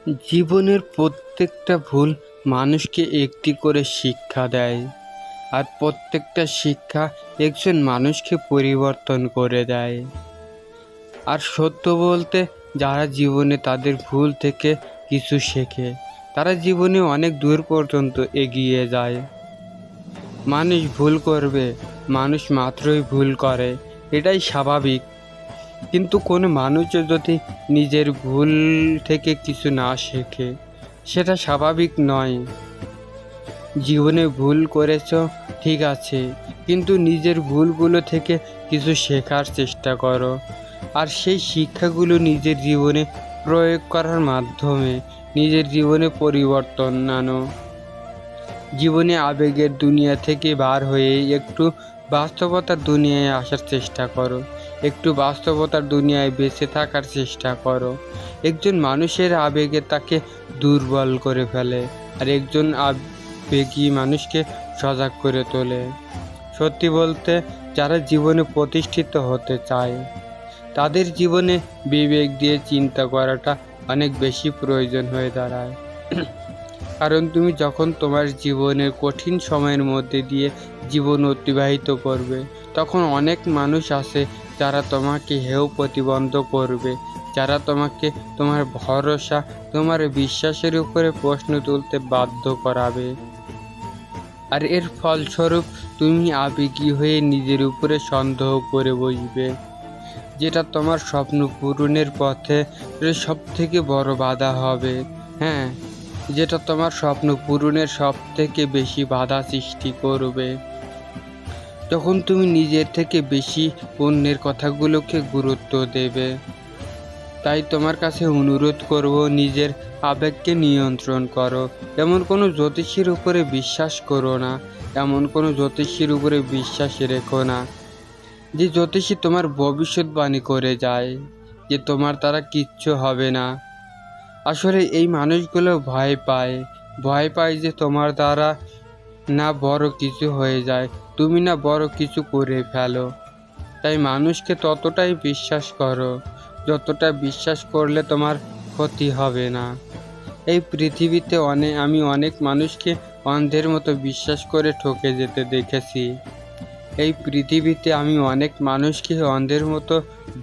জীবনের প্রত্যেকটা ভুল মানুষকে একটি করে শিক্ষা দেয়, আর প্রত্যেকটা শিক্ষা একজন মানুষকে পরিবর্তন করে দেয়। আর সত্য বলতে, যারা জীবনে তাদের ভুল থেকে কিছু শেখে, তারা জীবনে অনেক দূর পর্যন্ত এগিয়ে যায়। মানুষ ভুল করবে, মানুষ মাত্রই ভুল করে, এটাই স্বাভাবিক। কিন্তু কোনো মানুষও যদি নিজের ভুল থেকে কিছু না শেখে, সেটা স্বাভাবিক নয়। জীবনে ভুল করেছো ঠিক আছে, কিন্তু নিজের ভুলগুলো থেকে কিছু শেখার চেষ্টা করো, আর সেই শিক্ষাগুলো নিজের জীবনে প্রয়োগ করার মাধ্যমে নিজের জীবনে পরিবর্তন আনো। জীবনে আবেগের দুনিয়া থেকে বার হয়ে একটু বাস্তবতার দুনিয়ায় আসার চেষ্টা করো, একটু বাস্তবতার দুনিয়ায় বেঁচে থাকার চেষ্টা করো। একজন মানুষের আবেগে তাকে দুর্বল করে ফেলে, আর একজন আবেগী মানুষকে সজাগ করে তোলে। সত্যি বলতে, যারা জীবনে প্রতিষ্ঠিত হতে চায়, তাদের জীবনে বিবেক দিয়ে চিন্তা করাটা অনেক বেশি প্রয়োজন হয়ে দাঁড়ায়। কারণ তুমি যখন তোমার জীবনের কঠিন সময়ের মধ্যে দিয়ে জীবন অতিবাহিত করবে, তখন অনেক মানুষ আছে যারা তোমাকে হেয় প্রতিবন্ধ করবে, যারা তোমাকে তোমার ভরসা, তোমার বিশ্বাসের উপরে প্রশ্ন তুলতে বাধ্য করাবে। আর এর ফলস্বরূপ তুমি আবেগী হয়ে নিজের উপরে সন্দেহ করে বসবে, যেটা তোমার স্বপ্ন পূরণের পথে সবথেকে বড় বাধা হবে। হ্যাঁ, যেটা তোমার স্বপ্ন পূরণের সবথেকে বেশি বাধা সৃষ্টি করবে। যখন তুমি নিজের থেকে বেশি অন্যের কথাগুলোকে গুরুত্ব দেবে। তাই তোমার কাছে অনুরোধ করব, নিজের আবেগকে নিয়ন্ত্রণ করো। এমন কোনো জ্যোতিষীর উপরে বিশ্বাস করো না, এমন কোনো জ্যোতিষীর উপরে বিশ্বাস রেখো না যে জ্যোতিষী তোমার ভবিষ্যৎবাণী করে যায় যে তোমার দ্বারা কিচ্ছু হবে না। আসলে এই মানুষগুলো ভয় পায় যে তোমার দ্বারা না বড় কিছু হয়ে যায়, তুমি না বড় কিছু করে ফেলো। তাই মানুষকে ততটাই বিশ্বাস করো যতটা বিশ্বাস করলে তোমার ক্ষতি হবে না। এই পৃথিবীতে আমি অনেক মানুষকে অন্ধের মতো বিশ্বাস করে ঠকে যেতে দেখেছি। এই পৃথিবীতে আমি অনেক মানুষকে অন্ধের মতো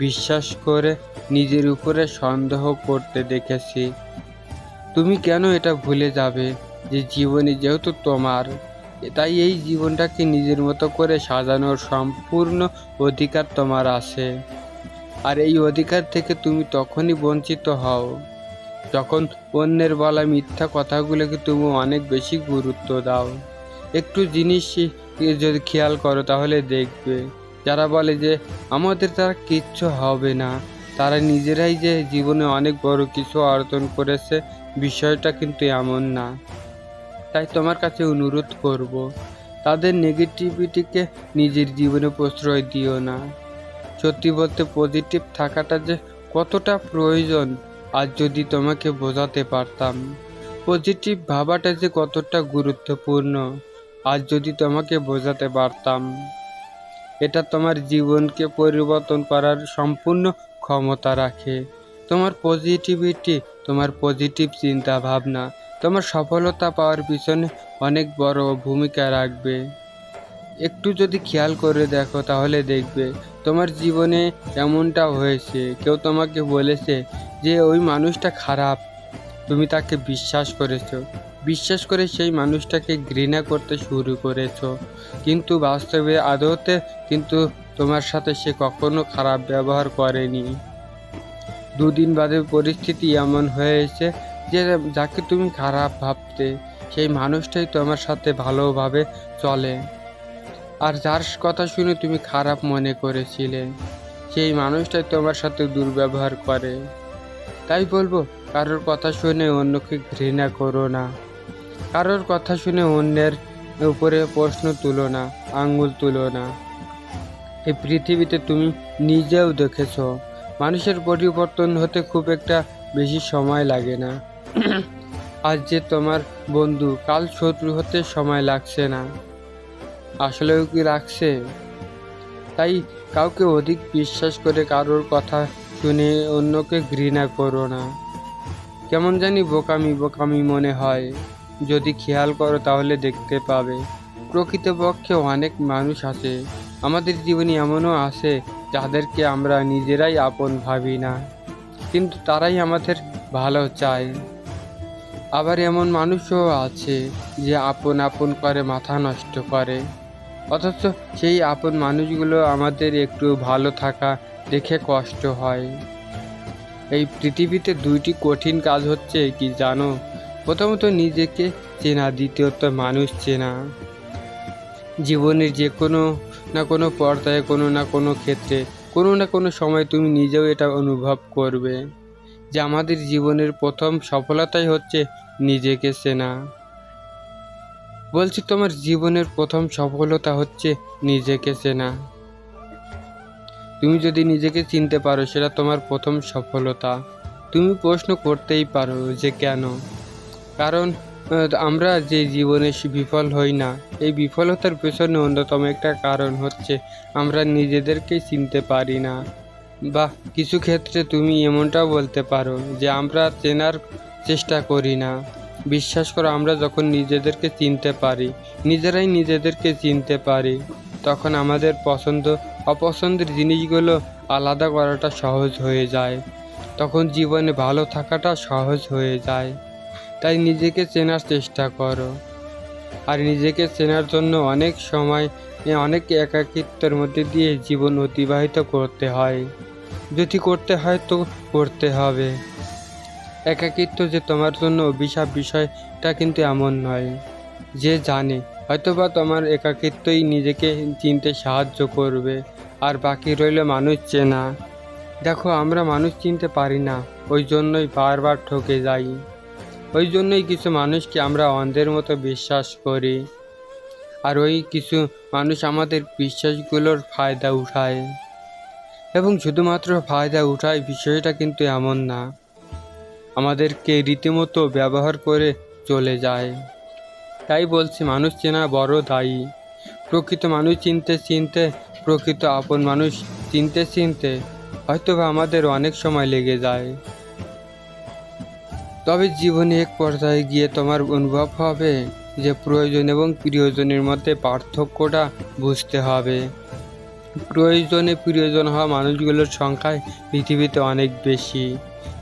বিশ্বাস করে নিজের উপরে সন্দেহ করতে দেখেছি। তুমি কেন এটা ভুলে যাবে যে জীবনে যেহেতু তোমার, তাই এই জীবনটাকে নিজের মতো করে সাজানোর সম্পূর্ণ অধিকার তোমার আছে। আর এই অধিকার থেকে তুমি তখনই বঞ্চিত হও যখন অন্যের বলা মিথ্যা কথাগুলোকে তুমি অনেক বেশি গুরুত্ব দাও। একটু জিনিস যদি খেয়াল করো তাহলে দেখবে, যারা বলে যে আমাদের দ্বারা কিচ্ছু হবে না, তারা নিজেরাই যে জীবনে অনেক বড় কিছু অর্জন করেছে, বিষয়টা কিন্তু এমন না। তাই তোমার কাছে অনুরোধ করব, তাদের নেগেটিভিটিকে নিজের জীবনে প্রশ্রয় দিও না। সত্যি বলতে, পজিটিভ থাকাটা যে কতটা প্রয়োজন আজ যদি তোমাকে বোঝাতে পারতাম। পজিটিভ ভাবাটা যে কতটা গুরুত্বপূর্ণ আজ যদি তোমাকে বোঝাতে পারতাম। এটা তোমার জীবনকে পরিবর্তন করার সম্পূর্ণ ক্ষমতা রাখে। তোমার পজিটিভিটি, তোমার পজিটিভ চিন্তা ভাবনা তোমার সফলতা পাওয়ার পিছনে অনেক বড় ভূমিকা রাখবে। একটু যদি খেয়াল করে দেখো তাহলে দেখবে তোমার জীবনে এমনটা হয়েছে, কেউ তোমাকে বলেছে যে ওই মানুষটা খারাপ, তুমি তাকে বিশ্বাস করেছো, বিশ্বাস করে সেই মানুষটাকে ঘৃণা করতে শুরু করেছো, কিন্তু বাস্তবে আদতে কিন্তু তোমার সাথে সে কখনো খারাপ ব্যবহার করেনি। দুদিন বাদে পরিস্থিতি এমন হয়েছে যে যাকে তুমি খারাপ ভাবতে, সেই মানুষটাই তোমার সাথে ভালোভাবে চলে। আর যার কথা শুনে তুমি খারাপ মনে করেছিলে, সেই মানুষটাই তোমার সাথে দুর্ব্যবহার করে। তাই বলবো, কারোর কথা শুনে অন্যকে ঘৃণা করো না, কারোর কথা শুনে অন্যের উপরে প্রশ্ন তুলো না, আঙ্গুল তুলো না। এই পৃথিবীতে তুমি নিজেও দেখেছ, মানুষের পরিবর্তন হতে খুব একটা বেশি সময় লাগে না। আজ যে তোমার বন্ধু, কাল শত্রু হতে সময় লাগছে না। আসলেও কি রাখছে? তাই কাউকে অধিক বিশ্বাস করে কারোর কথা শুনে অন্যকে ঘৃণা করো না। কেমন জানি বোকামি বোকামি মনে হয়। যদি খেয়াল করো তাহলে দেখতে পাবে প্রকৃতপক্ষে অনেক মানুষ আছে আমাদের জীবনে, এমনও আছে যাদেরকে আমরা নিজেরাই আপন ভাবি না, কিন্তু তারাই আমাদের ভালো চায়। আবার এমন মানুষও আছে যে আপন আপন করে মাথা নষ্ট করে, অথচ সেই আপন মানুষগুলো আমাদের একটু ভালো থাকা দেখে কষ্ট হয়। এই পৃথিবীতে দুইটি কঠিন কাজ হচ্ছে কি জানো? প্রথমত নিজেকে চেনা, দ্বিতীয়ত মানুষ চেনা। জীবনের যে কোনো না কোনো পর্যায়ে, কোনো না কোনো ক্ষেত্রে, কোনো না কোনো সময় তুমি নিজেও এটা অনুভব করবে যে আমাদের জীবনের প্রথম সফলতাই হচ্ছে নিজেকে চেনা। বলছি, তোমার জীবনের প্রথম সফলতা হচ্ছে নিজেকে চেনা। তুমি যদি নিজেকে চিনতে পারো সেটা তোমার প্রথম সফলতা। তুমি প্রশ্ন করতেই পারো যে কেন? কারণ আমরা যে জীবনে বিফল হই না, এই বিফলতার পেছনে অন্যতম একটা কারণ হচ্ছে আমরা নিজেদেরকেই চিনতে পারি না। বা কিছু ক্ষেত্রে তুমি এমনটাও বলতে পারো যে আমরা চেনার চেষ্টা করি না। বিশ্বাস করো, আমরা যখন নিজেদেরকে চিনতে পারি, নিজেরাই নিজেদেরকে চিনতে পারি, তখন আমাদের পছন্দ অপছন্দের জিনিসগুলো আলাদা করাটা সহজ হয়ে যায়। তখন জীবনে ভালো থাকাটা সহজ হয়ে যায়। তাই নিজেকে চেনার চেষ্টা করো। আর নিজেকে চেনার জন্য অনেক সময় অনেক একাকিত্বের মধ্যে দিয়ে জীবন অতিবাহিত করতে হয়। যদি করতে হয় তো করতে হবে। একাকিত্ব যে তোমার জন্য অভিশাপ, বিষয়টা কিন্তু এমন নয়। যে জানে হয়তোবা তোমার একাকিত্বই নিজেকে চিনতে সাহায্য করবে, আর বাকি রইল মানুষ চেনা। দেখো, আমরা মানুষ চিনতে পারি না, ওই জন্যই বারবার ঠকে যাই। ওই জন্যই কিছু মানুষকে আমরা অন্ধের মতো বিশ্বাস করি, আর ওই কিছু মানুষ আমাদের বিশ্বাসগুলোর ফায়দা উঠায়। এবং শুধুমাত্র ফায়দা উঠায় বিষয়টা কিন্তু এমন না, আমাদেরকে রীতিমতো ব্যবহার করে চলে যায়। তাই বলছি, মানুষ চেনা বড় দায়ী। প্রকৃত মানুষ চিনতে চিনতে, প্রকৃত আপন মানুষ চিনতে চিনতে হয়তোবা আমাদের অনেক সময় লেগে যায়। তবে জীবনে এক পর্যায়ে গিয়ে তোমার অনুভব হবে যে প্রয়োজন এবং প্রিয়জনের মধ্যে পার্থক্যটা বুঝতে হবে। প্রিয়জন হওয়া মানুষগুলোর সংখ্যায় পৃথিবীতে অনেক বেশি।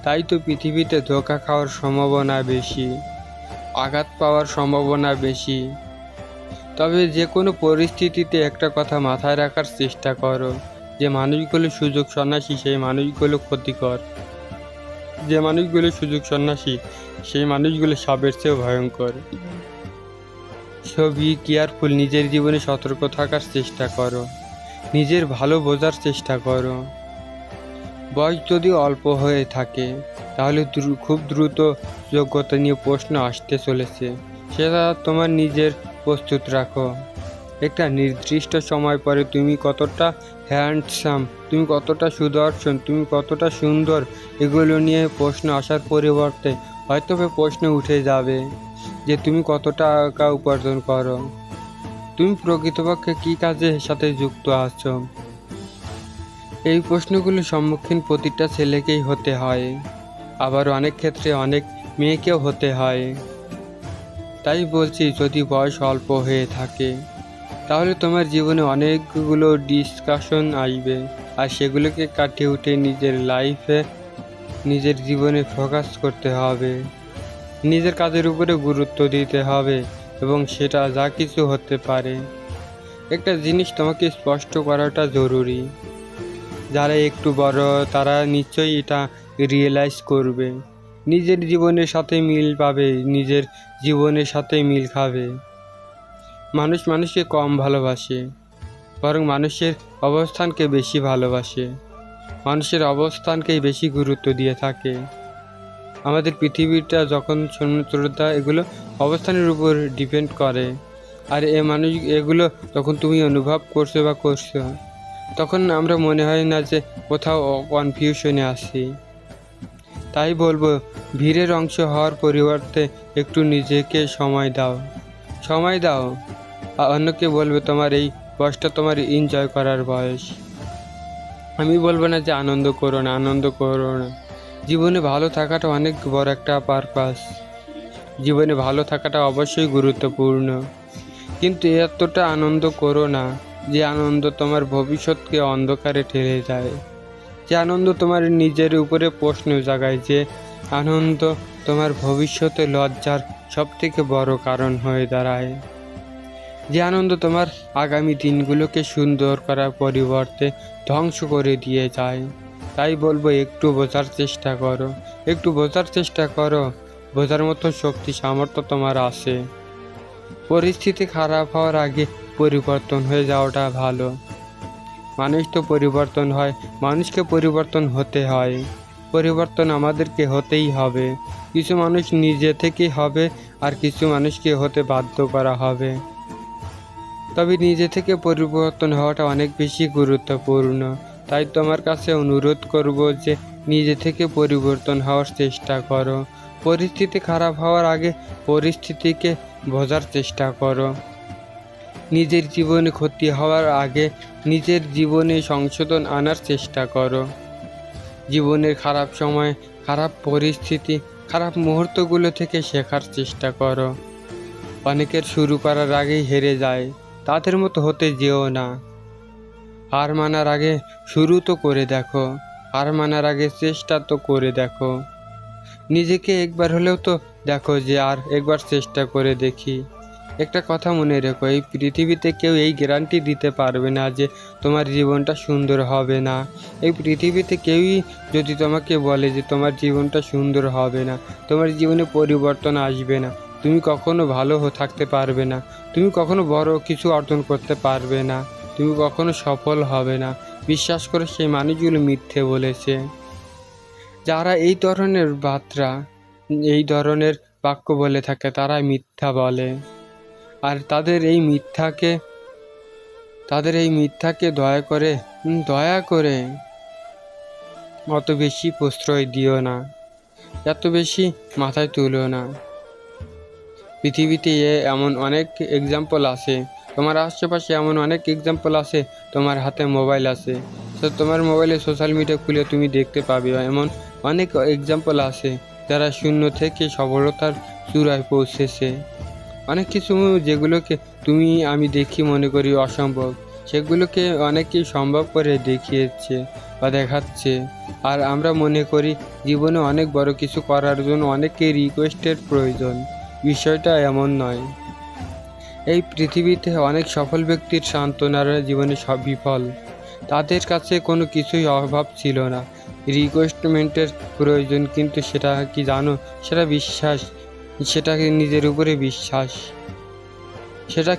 তাই তো পৃথিবীতে ধোঁকা খাওয়ার সম্ভাবনা বেশি, আঘাত পাওয়ার সম্ভাবনা বেশি। তবে যে কোনো পরিস্থিতিতে একটা কথা মাথায় রাখার চেষ্টা করো, যে মানুষগুলো সুযোগ সন্ন্যাসী সেই মানুষগুলো ক্ষতিকর। যে মানুষগুলো সুযোগ সন্ন্যাসী সেই মানুষগুলো সাপের চেয়েও ভয়ঙ্কর। So be careful. নিজের জীবনে সতর্ক থাকার চেষ্টা করো, নিজের ভালো বোঝার চেষ্টা করো। বয়স যদি অল্প হয়ে থাকে তাহলে খুব দ্রুত যোগ্যতা নিয়ে প্রশ্ন আসতে চলেছে, সেটা তোমার নিজের প্রস্তুত রাখো। একটা নির্দিষ্ট সময় পরে তুমি কতটা হ্যান্ডসাম, তুমি কতটা সুদর্শন, তুমি কতটা সুন্দর, এগুলো নিয়ে প্রশ্ন আসার পরিবর্তে হয়তো প্রশ্ন উঠে যাবে যে তুমি কত টাকা উপার্জন করো, তুমি প্রকৃতপক্ষে কী কাজের সাথে যুক্ত আছো। এই প্রশ্নগুলোর সম্মুখীন প্রতিটা ছেলেকেই হতে হয়, আবার অনেক ক্ষেত্রে অনেক মেয়েকেও হতে হয়। তাই বলছি, যদি বয়স অল্প হয়ে থাকে তাহলে তোমার জীবনে অনেকগুলো ডিসকাশন আসবে, আর সেগুলোকে কাটিয়ে উঠে নিজের লাইফে, নিজের জীবনে ফোকাস করতে হবে, নিজের কাজের উপরে গুরুত্ব দিতে হবে, এবং সেটা যা কিছু হতে পারে। একটা জিনিস তোমাকে স্পষ্ট করাটা জরুরি, যারা একটু বড় তারা নিশ্চয়ই এটা রিয়েলাইজ করবে, নিজের জীবনের সাথে মিল পাবে, নিজের জীবনের সাথে মিল খাবে। মানুষ মানুষকে কম ভালোবাসে, বরং মানুষের অবস্থানকে বেশি ভালোবাসে, মানুষের অবস্থানকেই বেশি গুরুত্ব দিয়ে থাকে। আমাদের পৃথিবীটা যখন শ্রদ্ধা এগুলো অবস্থানের উপর ডিপেন্ড করে, আর এগুলো যখন তুমি অনুভব করছো বা করছো, তখন আমরা মনে হয় না যে কোথাও কনফিউশনে আছি। তাই বলবো, ভিড়ের অংশ হওয়ার পরিবর্তে একটু নিজেকে সময় দাও। আর অন্যকে বলবে তোমার এই বয়সটা তোমার এনজয় করার বয়স। আমি বলবো না যে আনন্দ করো না, জীবনে ভালো থাকাটা অনেক বড় একটা পারপাস। জীবনে ভালো থাকাটা অবশ্যই গুরুত্বপূর্ণ, কিন্তু এতটা আনন্দ করো না যে আনন্দ তোমার ভবিষ্যৎকে অন্ধকারে ঠেলে যায়, যে আনন্দ তোমার নিজের উপরে প্রশ্ন জাগায়, যে আনন্দ তোমার ভবিষ্যতে লজ্জার সবথেকে বড় কারণ হয়ে দাঁড়ায়, যে আনন্দ তোমার আগামী দিনগুলোকে সুন্দর করার পরিবর্তে ধ্বংস করে দিয়ে যায়। তাই বলবো, একটু বোঝার চেষ্টা করো, একটু বোঝার চেষ্টা করো। বোঝার মতো শক্তি সামর্থ্য তোমার আছে। পরিস্থিতি খারাপ হওয়ার আগে পরিবর্তন হয়ে যাওয়াটা ভালো। মানুষ তো পরিবর্তন হয়, মানুষকে পরিবর্তন হতে হয়। পরিবর্তন আমাদেরকে হতেই হবে। কিছু মানুষ নিজে থেকেই হবে, আর কিছু মানুষকে হতে বাধ্য করা হবে। তবে নিজে থেকে পরিবর্তন হওয়াটা অনেক বেশি গুরুত্বপূর্ণ। তাই তোমার কাছে অনুরোধ করব যে নিজে থেকে পরিবর্তন হওয়ার চেষ্টা করো। পরিস্থিতি খারাপ হওয়ার আগে পরিস্থিতিকে বোঝার চেষ্টা করো। নিজের জীবনে ক্ষতি হওয়ার আগে নিজের জীবনে সংশোধন আনার চেষ্টা করো। জীবনের খারাপ সময়, খারাপ পরিস্থিতি, খারাপ মুহূর্তগুলো থেকে শেখার চেষ্টা করো। অনেকের শুরু করার আগেই হেরে যায়, তাদের মতো হতে যেও না। হার মানার আগে শুরু তো করে দেখো, হার মানার আগে চেষ্টা তো করে দেখো। নিজেকে একবার হলেও তো দেখো যে আর একবার চেষ্টা করে দেখি। একটা কথা মনে রেখো, এই পৃথিবীতে কেউ এই গ্যারান্টি দিতে পারবে না যে তোমার জীবনটা সুন্দর হবে না। এই পৃথিবীতে কেউই যদি তোমাকে বলে যে তোমার জীবনটা সুন্দর হবে না, তোমার জীবনে পরিবর্তন আসবে না, তুমি কখনো ভালো থাকতে পারবে না, তুমি কখনো বড় কিছু অর্জন করতে পারবে না, তুমি কখনো সফল হবে না, বিশ্বাস করে সেই মানুষগুলো মিথ্যে বলেছে। যারা এই ধরনের এই ধরনের বাক্য বলে থাকে, তারা মিথ্যা বলে। আর তাদের এই মিথ্যাকে দয়া করে অত বেশি প্রশ্রয় দিও না, এত বেশি মাথায় তুলো না। পৃথিবীতে এমন অনেক এক্সাম্পল আছে, তোমার আশেপাশে এমন অনেক এক্সাম্পল আছে। তোমার হাতে মোবাইল আছে, তো তোমার মোবাইলে সোশ্যাল মিডিয়া খুলে তুমি দেখতে পাবে এমন অনেক এক্সাম্পল আছে যারা শূন্য থেকে সফলতার চূড়ায় পৌঁছেছে। অনেক কিছু যেগুলোকে আমি দেখি মনে করি অসম্ভব, সেগুলোকে অনেকেই সম্ভব করে দেখিয়েছে বা দেখাচ্ছে। আর আমরা মনে করি জীবনে অনেক বড় কিছু করার জন্য অনেকের রিকোয়েস্টের প্রয়োজন। বিষয়টা এমন নয়। এই পৃথিবীতে অনেক সফল ব্যক্তির সান্ত্বনারা জীবনে সব বিফল, তাদের কাছে কোনো কিছুই অভাব ছিল না। রিকোয়েস্টমেন্টের প্রয়োজন, কিন্তু সেটা কি জানো? সেটা বিশ্বাস, সেটাকে নিজের উপরে বিশ্বাস, সেটা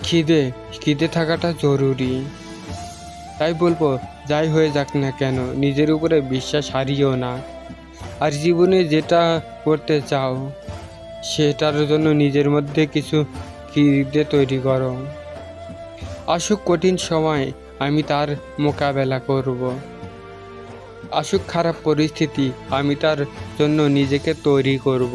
খিদে থাকাটা জরুরি। তাই বলবো, যাই হয়ে যাক না কেন, নিজের উপরে বিশ্বাস হারিও না। আর জীবনে যেটা করতে চাও সেটার জন্য নিজের মধ্যে কিছু খিদে তৈরি করো। আসুক কঠিন সময়, আমি তার মোকাবেলা করব। আসুক খারাপ পরিস্থিতি, আমি তার জন্য নিজেকে তৈরি করব,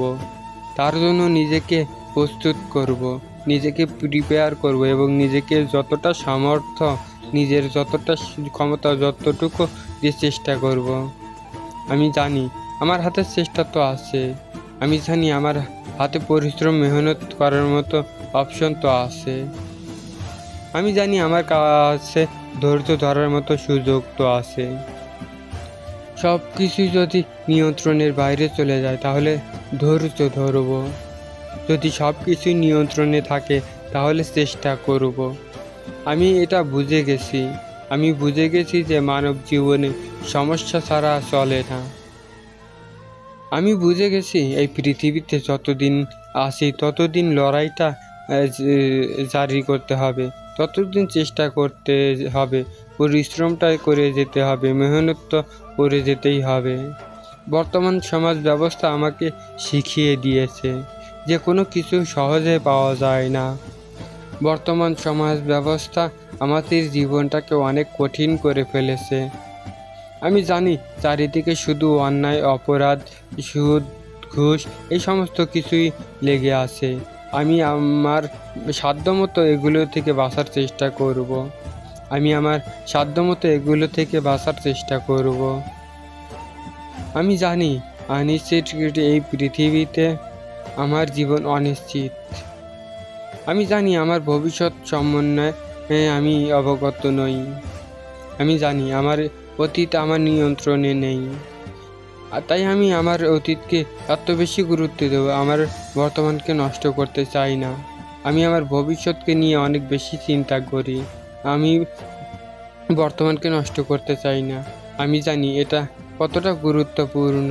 তার জন্য নিজেকে প্রস্তুত করব, নিজেকে প্রিপেয়ার করব এবং নিজেকে যতটা সামর্থ্য, নিজের যতটা ক্ষমতা, যতটুকু দিয়ে চেষ্টা করব। আমি জানি আমার হাতে চেষ্টা তো আছে, আমি জানি আমার হাতে পরিশ্রম মেহনত করার মতো অপশন তো আছে, আমি জানি আমার কাছে ধৈর্য ধরার মতো সুযোগ তো আছে। সব কিছু যদি নিয়ন্ত্রণের বাইরে চলে যায় তাহলে ধৈর্য ধরব, যদি সব কিছু নিয়ন্ত্রণে থাকে তাহলে চেষ্টা করব। আমি এটা বুঝে গেছি যে মানব জীবনে সমস্যা ছাড়া চলে না। আমি বুঝে গেছি এই পৃথিবীতে যতদিন আছি ততদিন লড়াইটা জারি করতে হবে, ততদিন চেষ্টা করতে হবে, পরিশ্রমটা করে যেতে হবে, মেহনত তো করে যেতেই হবে। বর্তমান সমাজ ব্যবস্থা আমাকে শিখিয়ে দিয়েছে যে কোনো কিছু সহজে পাওয়া যায় না। বর্তমান সমাজ ব্যবস্থা আমাদের জীবনটাকে অনেক কঠিন করে ফেলেছে। আমি জানি চারিদিকে শুধু অন্যায়, অপরাধ, সুদ, ঘুষ এই সমস্ত কিছুই লেগে আছে। আমি আমার সাধ্যমতো এগুলো থেকে বাঁচার চেষ্টা করব। আমি জানি অনিশ্চিত এই পৃথিবীতে আমার জীবন অনিশ্চিত। আমি জানি আমার ভবিষ্যৎ সম্বন্ধে আমি অবগত নই। আমি জানি আমার অতীত আমার নিয়ন্ত্রণে নেই। আর তাই আমি আমার অতীতকে এত বেশি গুরুত্ব দেব, আমার বর্তমানকে নষ্ট করতে চাই না। আমি আমার ভবিষ্যৎকে নিয়ে অনেক বেশি চিন্তা করি। আমি বর্তমানকে নষ্ট করতে চাই না। আমি জানি এটা কতটা গুরুত্বপূর্ণ,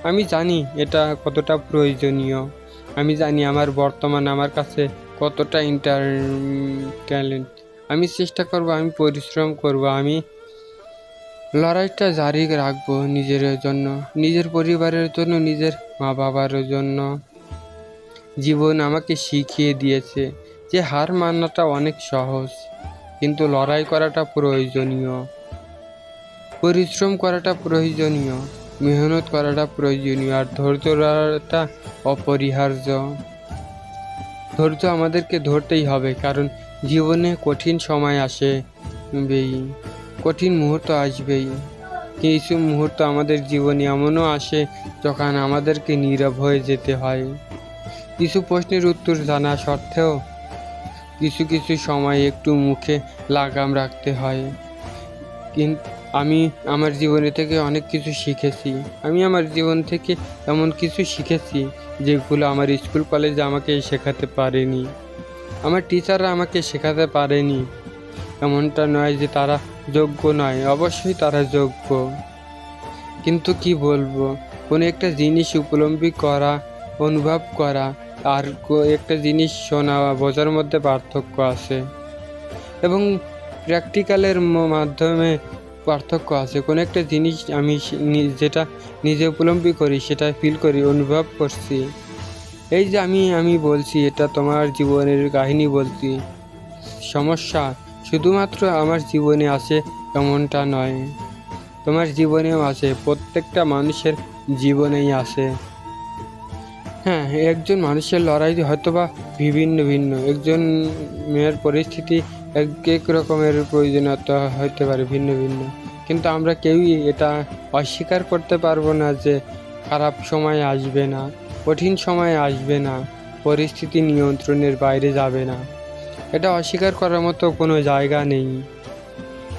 আমি জানি এটা কতটা প্রয়োজনীয়। আমি জানি আমার বর্তমান আমার কাছে কতটা ট্যালেন্ট। আমি চেষ্টা করব, আমি পরিশ্রম করব, আমি লড়াইটা জারি রাখবো নিজের জন্য, নিজের পরিবারের জন্য, নিজের মা বাবার জন্য। জীবন আমাকে শিখিয়ে দিয়েছে যে হার মানাটা অনেক সহজ, কিন্তু লড়াই করাটা প্রয়োজনীয়, পরিশ্রম করাটা প্রয়োজনীয়, মেহনত করাটা প্রয়োজনীয়, আর ধৈর্য ধরাটা অপরিহার্য। ধৈর্য আমাদেরকে ধরতেই হবে, কারণ জীবনে কঠিন সময় আসবেই, কঠিন মুহূর্ত আসবেই। কিছু মুহূর্ত আমাদের জীবনে এমনও আসে যখন আমাদেরকে নীরব হয়ে যেতে হয়। কিছু প্রশ্নের উত্তর জানা সত্ত্বেও কিছু কিছু সময় একটু মুখে লাগাম রাখতে হয়। কিন্তু আমি আমার জীবনে থেকে অনেক কিছু শিখেছি। আমি আমার জীবন থেকে এমন কিছু শিখেছি যেগুলো আমার স্কুল কলেজে আমাকে শেখাতে পারেনি, আমার টিচাররা আমাকে শেখাতে পারেনি। এমনটা নয় যে তারা যোগ্য নয়, অবশ্যই তারা যোগ্য। কিন্তু কি বলবো, কোনো একটা জিনিস উপলব্ধি করা, অনুভব করা আর একটা জিনিস শোনা বোঝার মধ্যে পার্থক্য আছে, এবং প্র্যাকটিক্যালের মাধ্যমে পার্থক্য আছে। কোনো একটা জিনিস আমি যেটা নিজে উপলব্ধি করি, সেটা ফিল করি, অনুভব করছি। এই যে আমি বলছি, এটা তোমার জীবনের কাহিনী বলছি। সমস্যা শুধুমাত্র আমার জীবনে আছে এমনটা নয়, তোমার জীবনেও আছে, প্রত্যেকটা মানুষের জীবনেই আছে। হ্যাঁ, একজন মানুষের লড়াই হয়তোবা ভিন্ন ভিন্ন, একজন মেয়ের পরিস্থিতি এক রকমের প্রয়োজনীয়তা হতে পারে ভিন্ন ভিন্ন, কিন্তু আমরা কেউই এটা অস্বীকার করতে পারবো না যে খারাপ সময় আসবে না, কঠিন সময় আসবে না, পরিস্থিতি নিয়ন্ত্রণের বাইরে যাবে না। এটা অস্বীকার করার মতো কোনো জায়গা নেই,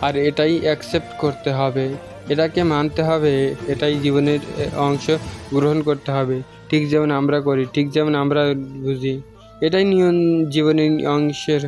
আর এটাই অ্যাকসেপ্ট করতে হবে, এটাকে মানতে হবে, এটাই জীবনের অংশ গ্রহণ করতে হবে। ঠিক যেমন আমরা করি, ঠিক যেমন আমরা বুঝি, এটাই জীবনের অংশের